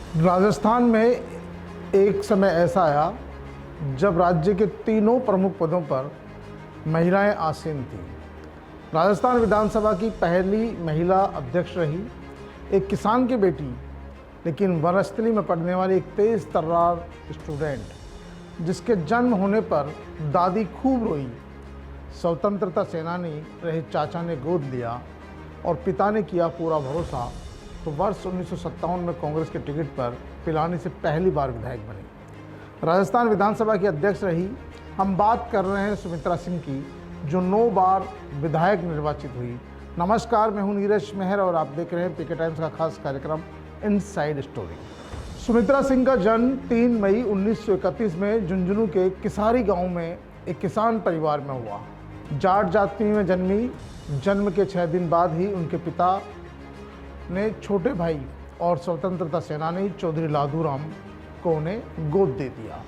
राजस्थान में एक समय ऐसा आया जब राज्य के तीनों प्रमुख पदों पर महिलाएं आसीन थीं। राजस्थान विधानसभा की पहली महिला अध्यक्ष रही एक किसान की बेटी, लेकिन वनस्थली में पढ़ने वाली एक तेज़ तर्रार स्टूडेंट, जिसके जन्म होने पर दादी खूब रोई। स्वतंत्रता सेनानी रहे चाचा ने गोद लिया और पिता ने किया पूरा भरोसा, तो वर्ष 1957 में कांग्रेस के टिकट पर पिलानी से पहली बार विधायक बनी। राजस्थान विधानसभा की अध्यक्ष रही। हम बात कर रहे हैं सुमित्रा सिंह की, जो 9 बार विधायक निर्वाचित हुई। नमस्कार, मैं हूं नीरज मेहर और आप देख रहे हैं पीके टाइम्स का खास कार्यक्रम इनसाइड स्टोरी। सुमित्रा सिंह का जन्म 3 मई 1931 में झुंझुनू के किसारी गांव में एक किसान परिवार में हुआ। जाट जाति में जन्मी। जन्म के 6 दिन बाद ही उनके पिता ने छोटे भाई और स्वतंत्रता सेनानी चौधरी लाधूराम को उन्हें गोद दे दिया।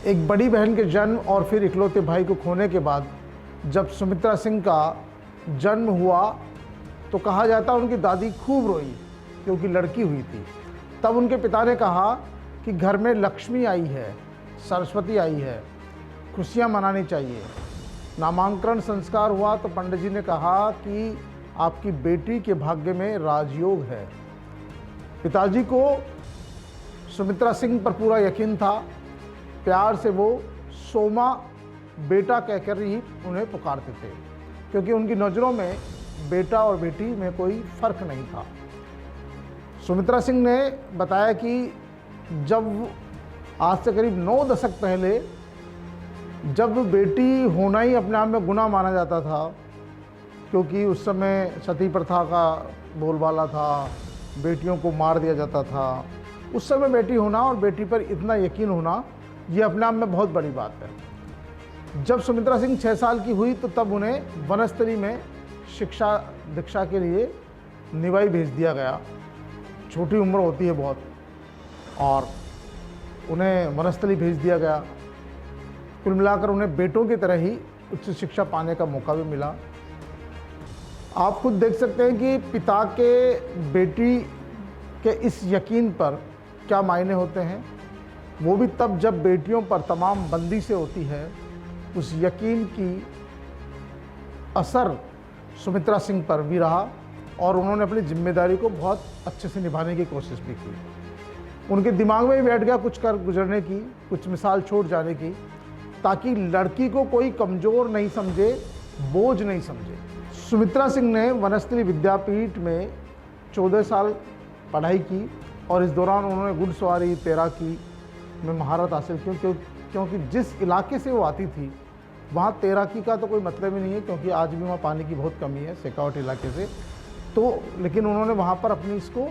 एक बड़ी बहन के जन्म और फिर इकलौते भाई को खोने के बाद जब सुमित्रा सिंह का जन्म हुआ तो कहा जाता उनकी दादी खूब रोई क्योंकि लड़की हुई थी। तब उनके पिता ने कहा कि घर में लक्ष्मी आई है, सरस्वती आई है, खुशियाँ मनानी चाहिए। नामांकन संस्कार हुआ तो पंडित जी ने कहा कि आपकी बेटी के भाग्य में राजयोग है। पिताजी को सुमित्रा सिंह पर पूरा यकीन था। प्यार से वो सोमा बेटा कहकर ही उन्हें पुकारते थे, क्योंकि उनकी नज़रों में बेटा और बेटी में कोई फर्क नहीं था। सुमित्रा सिंह ने बताया कि जब आज से करीब 9 दशक पहले जब बेटी होना ही अपने आप में गुनाह माना जाता था, क्योंकि उस समय सती प्रथा का बोलबाला था, बेटियों को मार दिया जाता था। उस समय बेटी होना और बेटी पर इतना यकीन होना, ये अपने आप में बहुत बड़ी बात है। जब सुमित्रा सिंह 6 साल की हुई तो तब उन्हें वनस्थली में शिक्षा दीक्षा के लिए निवाई भेज दिया गया। छोटी उम्र होती है बहुत, और उन्हें वनस्थली भेज दिया गया। कुल मिलाकर उन्हें बेटों की तरह ही उच्च शिक्षा पाने का मौका भी मिला। आप खुद देख सकते हैं कि पिता के बेटी के इस यकीन पर क्या मायने होते हैं, वो भी तब जब बेटियों पर तमाम बंदी से होती है। उस यकीन की असर सुमित्रा सिंह पर भी रहा और उन्होंने अपनी जिम्मेदारी को बहुत अच्छे से निभाने की कोशिश भी की। उनके दिमाग में भी बैठ गया कुछ कर गुजरने की, कुछ मिसाल छोड़ जाने की, ताकि लड़की को कोई कमज़ोर नहीं समझे, बोझ नहीं समझे। सुमित्रा सिंह ने वनस्थली विद्यापीठ में 14 साल पढ़ाई की और इस दौरान उन्होंने घुड़सवारी, तैराकी में महारत हासिल की, क्योंकि जिस इलाके से वो आती थी वहाँ तैराकी का तो कोई मतलब ही नहीं है, क्योंकि आज भी वहाँ पानी की बहुत कमी है शेखावट इलाके से। तो लेकिन उन्होंने वहाँ पर अपनी इसको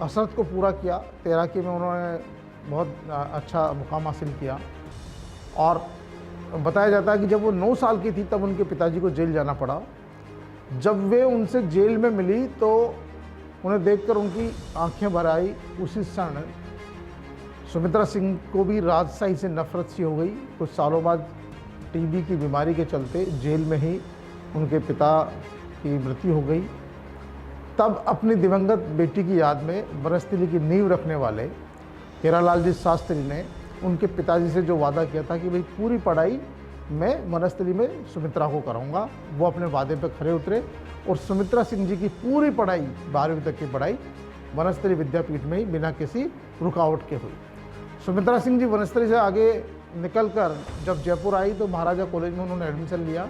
असरत को पूरा किया। तैराकी में उन्होंने बहुत अच्छा मुकाम हासिल किया। और बताया जाता है कि जब वो 9 साल की थी तब उनके पिताजी को जेल जाना पड़ा। जब वे उनसे जेल में मिली तो उन्हें देखकर उनकी आंखें भर आई। उसी क्षण सुमित्रा सिंह को भी राजशाही से नफरत सी हो गई। कुछ सालों बाद टीबी की बीमारी के चलते जेल में ही उनके पिता की मृत्यु हो गई। तब अपनी दिवंगत बेटी की याद में वनस्थली की नींव रखने वाले हीरालाल जी शास्त्री ने उनके पिताजी से जो वादा किया था कि भाई पूरी पढ़ाई मैं वनस्थली में सुमित्रा को कराऊंगा, वो अपने वादे पर खरे उतरे और सुमित्रा सिंह जी की पूरी पढ़ाई 12वीं तक की पढ़ाई वनस्थली विद्यापीठ में ही बिना किसी रुकावट के हुई। सुमित्रा सिंह जी वनस्थली से आगे निकलकर जब जयपुर आई तो महाराजा कॉलेज में उन्होंने एडमिशन लिया।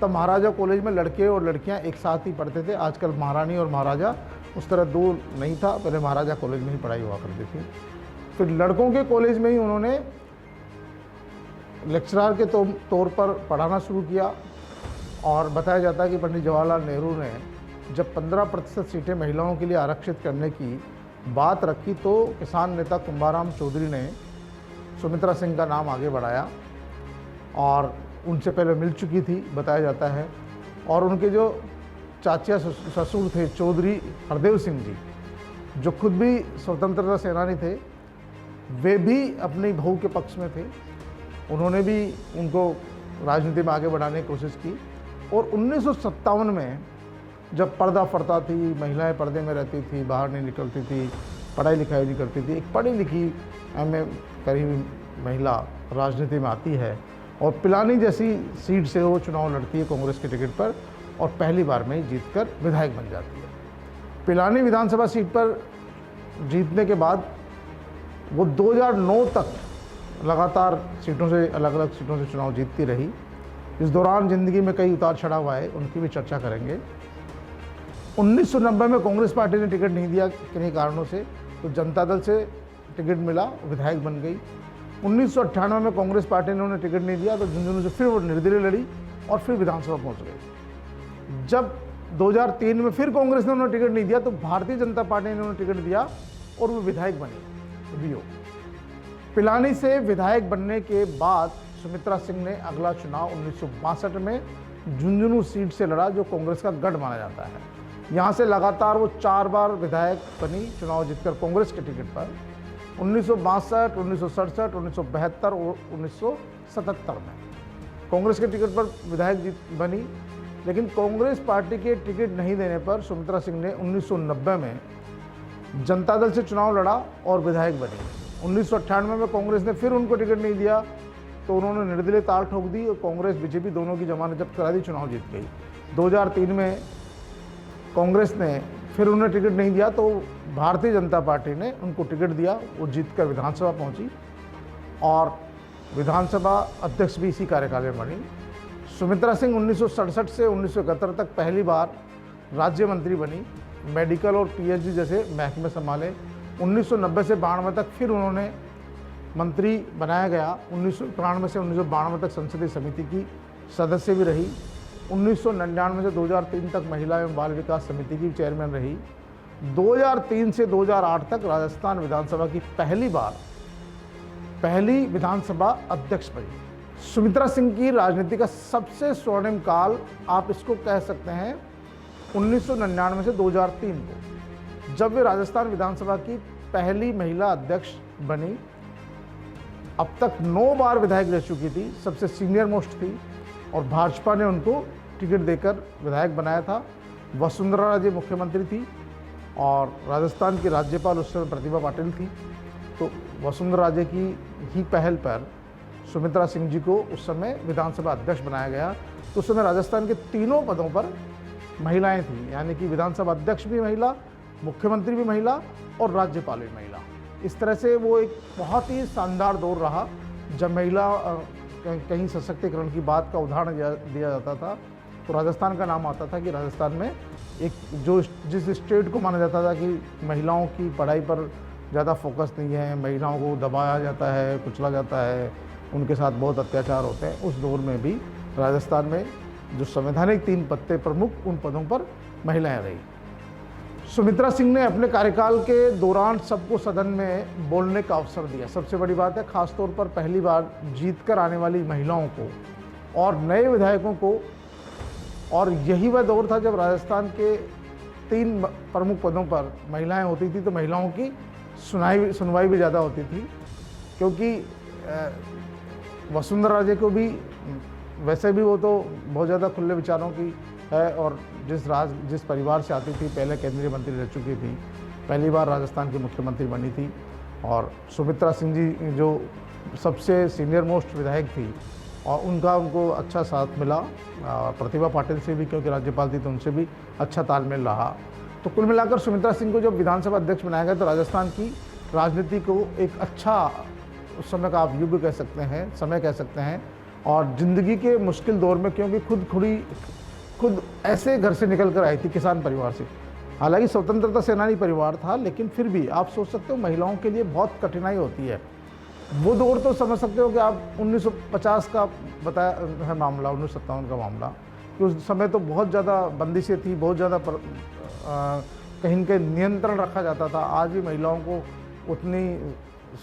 तब महाराजा कॉलेज में लड़के और लड़कियां एक साथ ही पढ़ते थे। आजकल महारानी और महाराजा उस तरह दो नहीं था, पहले महाराजा कॉलेज में ही पढ़ाई हुआ करती थी। फिर लड़कों के कॉलेज में ही उन्होंने लेक्चरर के तौर पर पढ़ाना शुरू किया। और बताया जाता है कि पंडित जवाहरलाल नेहरू ने जब 15% सीटें महिलाओं के लिए आरक्षित करने की बात रखी तो किसान नेता कुंभाराम चौधरी ने सुमित्रा सिंह का नाम आगे बढ़ाया और उनसे पहले मिल चुकी थी, बताया जाता है। और उनके जो चाचा ससुर थे चौधरी हरदेव सिंह जी, जो खुद भी स्वतंत्रता सेनानी थे, वे भी अपनी बहू के पक्ष में थे। उन्होंने भी उनको राजनीति में आगे बढ़ाने की कोशिश की। और 1957 में जब पर्दा फटता थी, महिलाएं पर्दे में रहती थी, बाहर नहीं निकलती थी, पढ़ाई लिखाई नहीं करती थी। एक पढ़ी लिखी एमए करी हुई महिला राजनीति में आती है और पिलानी जैसी सीट से वो चुनाव लड़ती है कांग्रेस के टिकट पर और पहली बार में ही जीतकर विधायक बन जाती है। पिलानी विधानसभा सीट पर जीतने के बाद वो 2009 तक लगातार सीटों से, अलग अलग सीटों से चुनाव जीतती रही। इस दौरान ज़िंदगी में कई उतार चढ़ाव आए, उनकी भी चर्चा करेंगे। 1990 में कांग्रेस पार्टी ने टिकट नहीं दिया किन्हीं कारणों से, तो जनता दल से टिकट मिला, विधायक बन गई। 1998 में कांग्रेस पार्टी ने उन्हें टिकट नहीं दिया तो झुंझुनू से फिर वो निर्दलीय लड़ी और फिर विधानसभा पहुंच गई। जब 2003 में फिर कांग्रेस ने उन्हें टिकट नहीं दिया तो भारतीय जनता पार्टी ने उन्हें टिकट दिया और वो विधायक बनी बीओ। पिलानी से विधायक बनने के बाद सुमित्रा सिंह ने अगला चुनाव 1962 में झुंझुनू सीट से लड़ा, जो कांग्रेस का गढ़ माना जाता है। यहाँ से लगातार वो 4 बार विधायक बनी, चुनाव जीतकर कांग्रेस के टिकट पर 1962, 1967, 1972 और 1977 में कांग्रेस के टिकट पर विधायक बनी। लेकिन कांग्रेस पार्टी के टिकट नहीं देने पर सुमित्रा सिंह ने 1990 में जनता दल से चुनाव लड़ा और विधायक बनी। 1998 में कांग्रेस ने फिर उनको टिकट नहीं दिया तो उन्होंने निर्दलीय ताल ठोक दी और कांग्रेस बीजेपी दोनों की जमानत जब्त करा दी, चुनाव जीत गई। 2003 में कांग्रेस ने फिर उन्हें टिकट नहीं दिया तो भारतीय जनता पार्टी ने उनको टिकट दिया, वो जीतकर विधानसभा पहुंची और विधानसभा अध्यक्ष भी इसी कार्यकाल में बनी। सुमित्रा सिंह 1967 से 1971 तक पहली बार राज्य मंत्री बनी, मेडिकल और पीएचडी जैसे महकमे संभाले। 1990 से 92 तक फिर उन्होंने मंत्री बनाया गया। 1991 से 1992 तक संसदीय समिति की सदस्य भी रही। 1999 से 2003 तक महिला एवं बाल विकास समिति की चेयरमैन रही। 2003 से 2008 तक राजस्थान विधानसभा की पहली विधानसभा अध्यक्ष बनी। सुमित्रा सिंह की राजनीति का सबसे स्वर्णिम काल आप इसको कह सकते हैं 1999 से 2003 को, जब वे राजस्थान विधानसभा की पहली महिला अध्यक्ष बनी। अब तक 9 बार विधायक रह चुकी थी, सबसे सीनियर मोस्ट थी और भाजपा ने उनको टिकट देकर विधायक बनाया था। वसुंधरा राजे मुख्यमंत्री थी और राजस्थान की राज्यपाल उस समय प्रतिभा पाटिल थी। तो वसुंधरा राजे की ही पहल पर सुमित्रा सिंह जी को उस समय विधानसभा अध्यक्ष बनाया गया। तो उस समय राजस्थान के तीनों पदों पर महिलाएं थीं, यानी कि विधानसभा अध्यक्ष भी महिला, मुख्यमंत्री भी महिला और राज्यपाल भी महिला। इस तरह से वो एक बहुत ही शानदार दौर रहा जब महिला कहीं सशक्तिकरण की बात का उदाहरण दिया जाता था तो राजस्थान का नाम आता था कि राजस्थान में एक जो जिस स्टेट को माना जाता था कि महिलाओं की पढ़ाई पर ज़्यादा फोकस नहीं है, महिलाओं को दबाया जाता है, कुचला जाता है, उनके साथ बहुत अत्याचार होते हैं, उस दौर में भी राजस्थान में जो संवैधानिक 3 पद प्रमुख, उन पदों पर महिलाएं रही। सुमित्रा सिंह ने अपने कार्यकाल के दौरान सबको सदन में बोलने का अवसर दिया। सबसे बड़ी बात है, खासतौर पर पहली बार जीतकर आने वाली महिलाओं को और नए विधायकों को, और यही वह दौर था जब राजस्थान के 3 प्रमुख पदों पर महिलाएं होती थी तो महिलाओं की सुनवाई भी ज़्यादा होती थी, क्योंकि वसुंधरा राजे को भी वैसे भी वो तो बहुत ज़्यादा खुले विचारों की है और जिस परिवार से आती थी, पहले केंद्रीय मंत्री रह चुकी थी, पहली बार राजस्थान की मुख्यमंत्री बनी थी। और सुमित्रा सिंह जी जो सबसे सीनियर मोस्ट विधायक थी और उनको अच्छा साथ मिला, प्रतिभा पाटिल से भी क्योंकि राज्यपाल थी तो उनसे भी अच्छा तालमेल रहा। तो कुल मिलाकर सुमित्रा सिंह को जब विधानसभा अध्यक्ष बनाया गया तो राजस्थान की राजनीति को एक अच्छा उस समय का आप युग कह सकते हैं, समय कह सकते हैं। और ज़िंदगी के मुश्किल दौर में, क्योंकि खुद ऐसे घर से निकल कर आई थी, किसान परिवार से, हालांकि स्वतंत्रता सेनानी परिवार था, लेकिन फिर भी आप सोच सकते हो महिलाओं के लिए बहुत कठिनाई होती है। वो दौर तो समझ सकते हो कि आप 1950 का बताया है मामला, 1957 का मामला, कि उस समय तो बहुत ज़्यादा बंदिशें थी, बहुत ज़्यादा कहीं न कहीं नियंत्रण रखा जाता था। आज भी महिलाओं को उतनी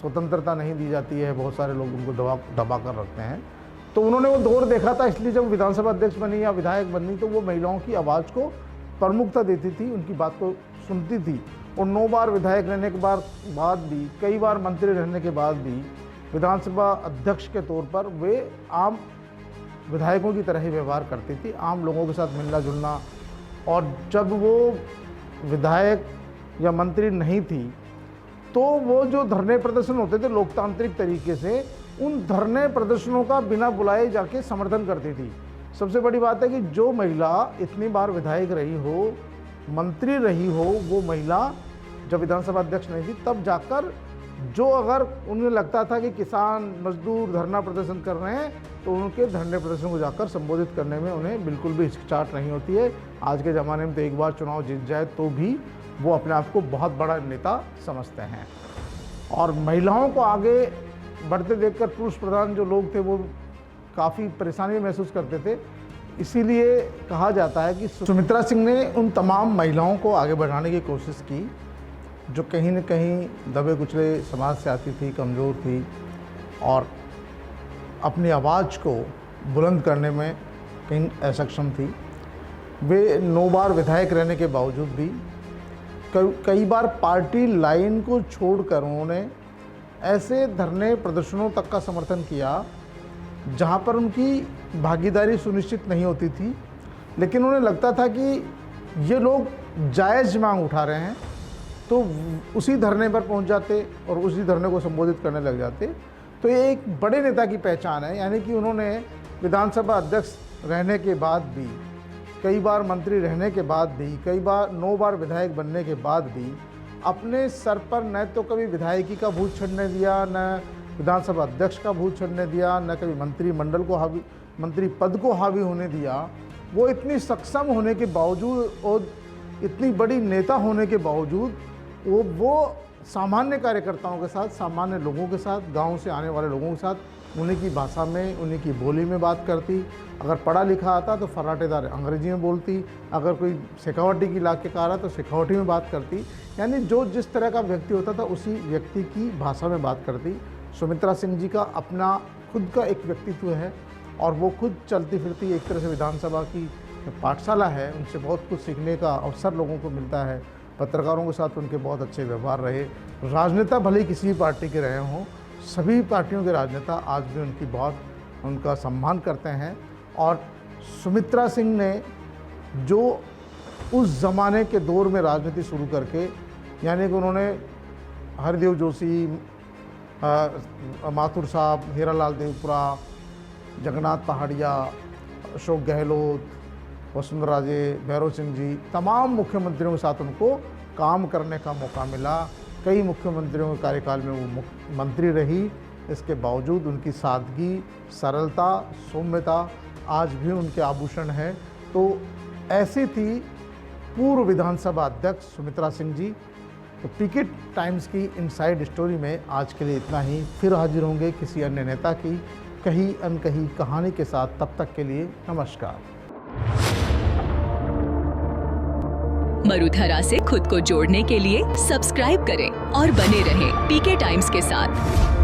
स्वतंत्रता नहीं दी जाती है, बहुत सारे लोग उनको दबा कर रखते हैं। तो उन्होंने वो दौर देखा था, इसलिए जब विधानसभा अध्यक्ष बनी या विधायक बनी तो वो महिलाओं की आवाज़ को प्रमुखता देती थी, उनकी बात को सुनती थी। और 9 बार विधायक रहने के बाद भी, कई बार मंत्री रहने के बाद भी विधानसभा अध्यक्ष के तौर पर वे आम विधायकों की तरह ही व्यवहार करती थी, आम लोगों के साथ मिलना जुलना। और जब वो विधायक या मंत्री नहीं थी तो वो जो धरने प्रदर्शन होते थे लोकतांत्रिक तरीके से, उन धरने प्रदर्शनों का बिना बुलाए जाके समर्थन करती थी। सबसे बड़ी बात है कि जो महिला इतनी बार विधायक रही हो, मंत्री रही हो, वो महिला जब विधानसभा अध्यक्ष नहीं थी तब जाकर जो अगर उन्हें लगता था कि किसान मजदूर धरना प्रदर्शन कर रहे हैं तो उनके धरने प्रदर्शन को जाकर संबोधित करने में उन्हें बिल्कुल भी हिचकिचाहट नहीं होती है। आज के ज़माने में तो एक बार चुनाव जीत जाए तो भी वो अपने आप को बहुत बड़ा नेता समझते हैं। और महिलाओं को आगे बढ़ते देखकर पुरुष प्रधान जो लोग थे वो काफ़ी परेशानी महसूस करते थे। इसीलिए कहा जाता है कि सुमित्रा सिंह ने उन तमाम महिलाओं को आगे बढ़ाने की कोशिश की जो कहीं न कहीं दबे कुचले समाज से आती थी, कमज़ोर थी और अपनी आवाज़ को बुलंद करने में कहीं असक्षम थी। वे 9 बार विधायक रहने के बावजूद भी कई बार पार्टी लाइन को छोड़कर उन्होंने ऐसे धरने प्रदर्शनों तक का समर्थन किया जहां पर उनकी भागीदारी सुनिश्चित नहीं होती थी, लेकिन उन्हें लगता था कि ये लोग जायज़ मांग उठा रहे हैं तो उसी धरने पर पहुंच जाते और उसी धरने को संबोधित करने लग जाते। तो ये एक बड़े नेता की पहचान है, यानी कि उन्होंने विधानसभा अध्यक्ष रहने के बाद भी, कई बार मंत्री रहने के बाद भी, कई बार 9 बार विधायक बनने के बाद भी अपने सर पर न तो कभी विधायकी का भूत चढ़ने दिया, न विधानसभा अध्यक्ष का भूत चढ़ने दिया, न कभी मंत्रिमंडल को हावी, मंत्री पद को हावी होने दिया। वो इतनी सक्षम होने के बावजूद और इतनी बड़ी नेता होने के बावजूद वो सामान्य कार्यकर्ताओं के साथ, सामान्य लोगों के साथ, गांव से आने वाले लोगों के साथ उन्हीं की भाषा में, उन्हीं की बोली में बात करती। अगर पढ़ा लिखा आता तो फर्राटेदार अंग्रेजी में बोलती, अगर कोई शेखावटी की इलाके का आ रहा तो शेखावटी में बात करती। यानी जो जिस तरह का व्यक्ति होता था उसी व्यक्ति की भाषा में बात करती। सुमित्रा सिंह जी का अपना खुद का एक व्यक्तित्व है और वो खुद चलती फिरती एक तरह से विधानसभा की पाठशाला है। उनसे बहुत कुछ सीखने का अवसर लोगों को मिलता है। पत्रकारों के साथ उनके बहुत अच्छे व्यवहार रहे। राजनेता भले ही किसी भी पार्टी के रहे हों, सभी पार्टियों के राजनेता आज भी उनका सम्मान करते हैं। और सुमित्रा सिंह ने जो उस ज़माने के दौर में राजनीति शुरू करके, यानी कि उन्होंने हरदेव जोशी, माथुर साहब, हीरालाल देवपुरा, जगन्नाथ पहाड़िया, अशोक गहलोत, वसुंधरा राजे, भैरव सिंह जी, तमाम मुख्यमंत्रियों के साथ उनको काम करने का मौका मिला। कई मुख्यमंत्रियों के कार्यकाल में वो मंत्री रही। इसके बावजूद उनकी सादगी, सरलता, सौम्यता आज भी उनके आभूषण है। तो ऐसी थी पूर्व विधानसभा अध्यक्ष सुमित्रा सिंह जी। तो पीके टाइम्स की इनसाइड स्टोरी में आज के लिए इतना ही। फिर हाजिर होंगे किसी अन्य नेता की कहीं अनकही कहानी के साथ। तब तक के लिए नमस्कार। मरुधरा से खुद को जोड़ने के लिए सब्सक्राइब करें और बने रहें पीके टाइम्स के साथ।